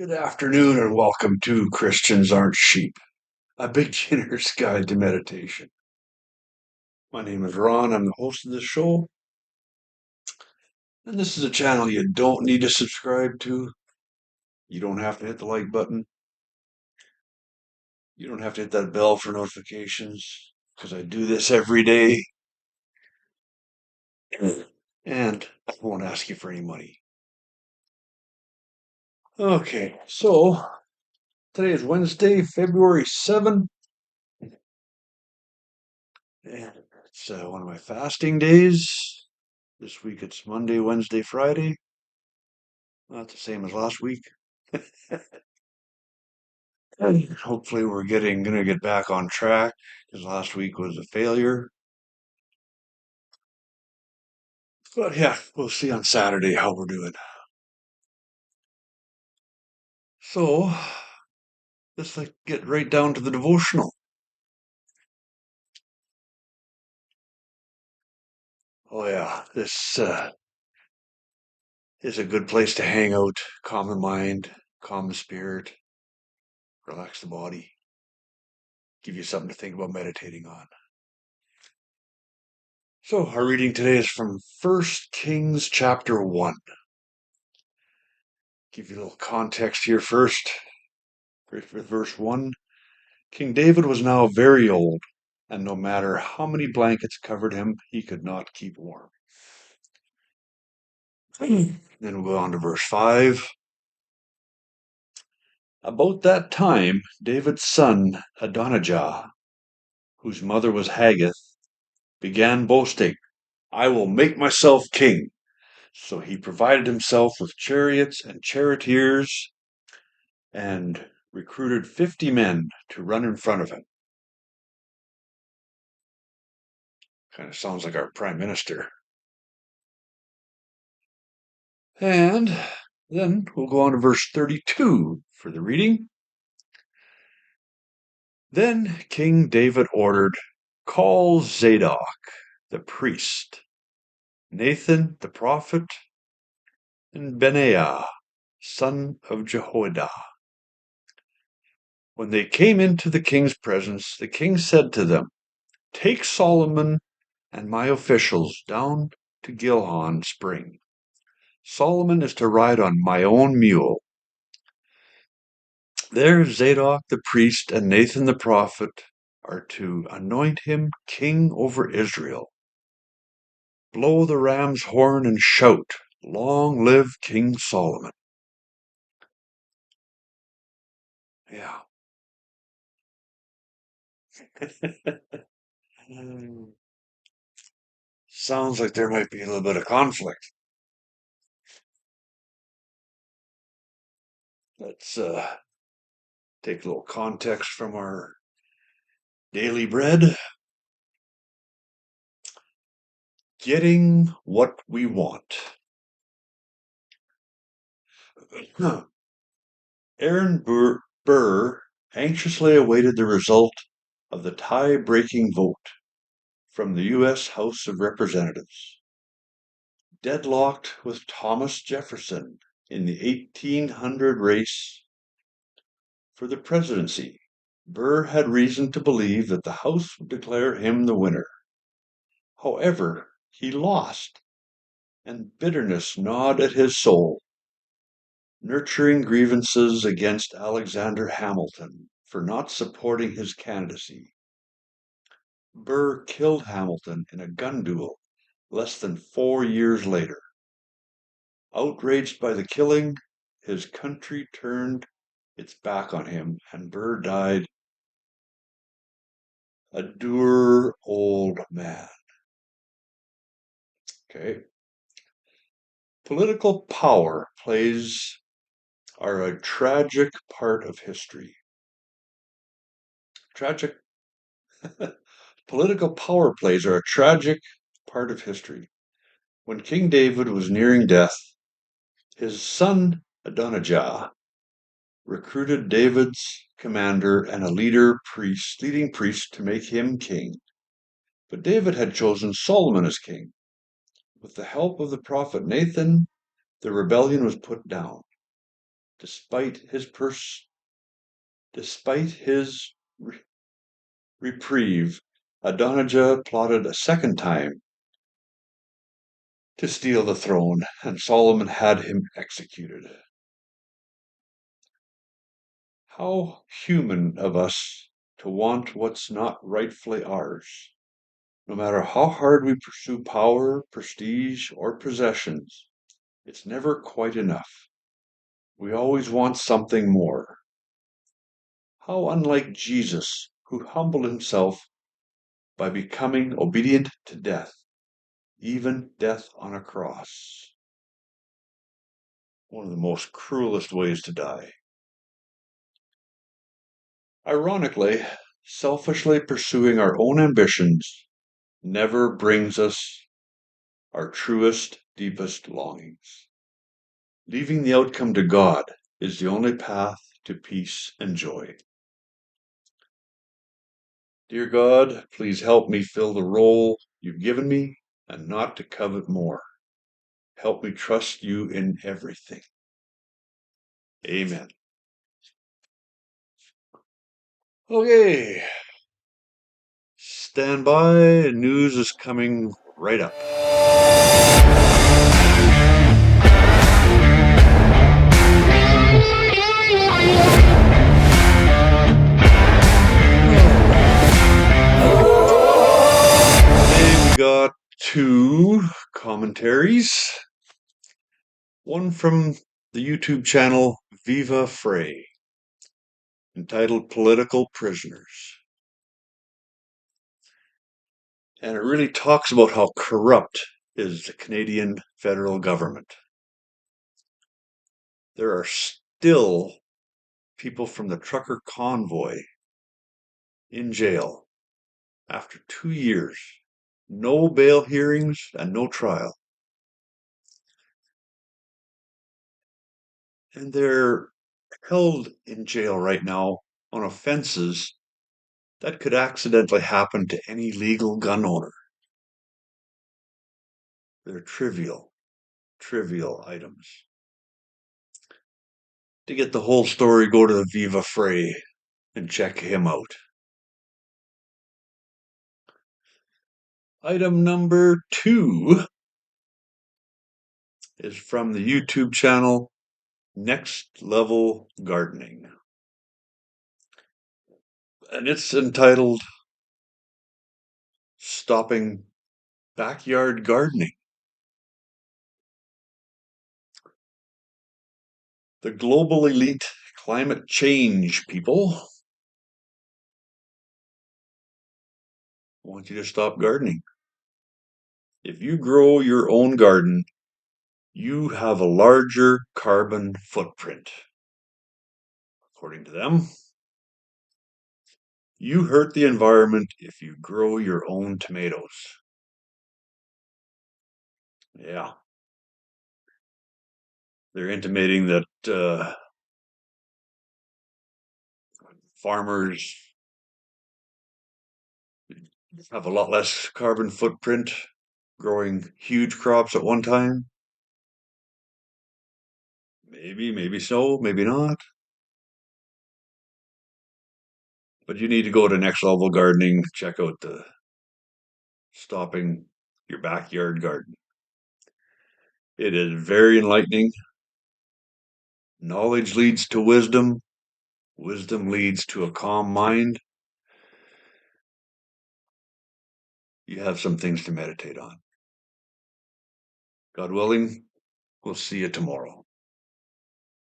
Good afternoon and welcome to Christians Aren't Sheep, a beginner's guide to meditation. My name is Ron. I'm the host of this show. And this is a channel you don't need to subscribe to. You don't have to hit the like button. You don't have to hit that bell for notifications because I do this every day. And I won't ask you for any money. Okay, so today is Wednesday, February 7th. And it's one of my fasting days. This week it's Monday, Wednesday, Friday. Not the same as last week. Hopefully we're gonna get back on track because last week was a failure. But yeah, we'll see on Saturday how we're doing. So let's get right down to the devotional. Oh yeah, this is a good place to hang out, calm the mind, calm the spirit, relax the body, give you something to think about meditating on. So our reading today is from 1 Kings chapter 1. Give you a little context here first. Verse 1. King David was now very old, and no matter how many blankets covered him, he could not keep warm. Then we'll go on to verse 5. About that time, David's son Adonijah, whose mother was Haggith, began boasting, "I will make myself king." So he provided himself with chariots and charioteers and recruited 50 men to run in front of him. Kind of sounds like our prime minister. And then we'll go on to verse 32 for the reading. Then King David ordered, "Call Zadok, the priest, Nathan the prophet, and Benaiah, son of Jehoiada." When they came into the king's presence, the king said to them, "Take Solomon and my officials down to Gilhon spring. Solomon is to ride on my own mule. There Zadok the priest and Nathan the prophet are to anoint him king over Israel. Blow the ram's horn and shout, 'Long live King Solomon.'" Yeah. Sounds like there might be a little bit of conflict. Let's take a little context from our daily bread. Getting what we want. Aaron Burr anxiously awaited the result of the tie-breaking vote from the U.S. House of Representatives. Deadlocked with Thomas Jefferson in the 1800 race for the presidency, Burr had reason to believe that the House would declare him the winner. However, he lost, and bitterness gnawed at his soul, nurturing grievances against Alexander Hamilton for not supporting his candidacy. Burr killed Hamilton in a gun duel less than 4 years later. Outraged by the killing, his country turned its back on him, and Burr died a dour old man. Okay. Political power plays are a tragic part of history. Tragic Political power plays are a tragic part of history. When King David was nearing death, his son Adonijah recruited David's commander and a leading priest to make him king. But David had chosen Solomon as king. With the help of the prophet Nathan, the rebellion was put down. Despite his reprieve, Adonijah plotted a second time to steal the throne, and Solomon had him executed. How human of us to want what's not rightfully ours. No matter how hard we pursue power, prestige, or possessions, it's never quite enough. We always want something more. How unlike Jesus, who humbled himself by becoming obedient to death, even death on a cross. One of the most cruelest ways to die. Ironically, selfishly pursuing our own ambitions never brings us our truest, deepest longings. Leaving the outcome to God is the only path to peace and joy. Dear God, please help me fill the role you've given me and not to covet more. Help me trust you in everything. Amen. Okay. Stand by. News is coming right up. Today we got two commentaries. One from the YouTube channel Viva Frey, entitled Political Prisoners. And it really talks about how corrupt is the Canadian federal government. There are still people from the trucker convoy in jail after 2 years. No bail hearings and no trial. And they're held in jail right now on offenses that could accidentally happen to any legal gun owner. They're trivial items. To get the whole story, go to the Viva Frey and check him out. Item number 2 is from the YouTube channel Next Level Gardening. And it's entitled Stopping Backyard Gardening. The global elite climate change people want you to stop gardening. If you grow your own garden, you have a larger carbon footprint. According to them, you hurt the environment if you grow your own tomatoes. Yeah. They're intimating that farmers have a lot less carbon footprint growing huge crops at one time. Maybe so, maybe not. But you need to go to Next Level Gardening, check out the Stopping Your Backyard Garden. It is very enlightening. Knowledge leads to wisdom. Wisdom leads to a calm mind. You have some things to meditate on. God willing, we'll see you tomorrow.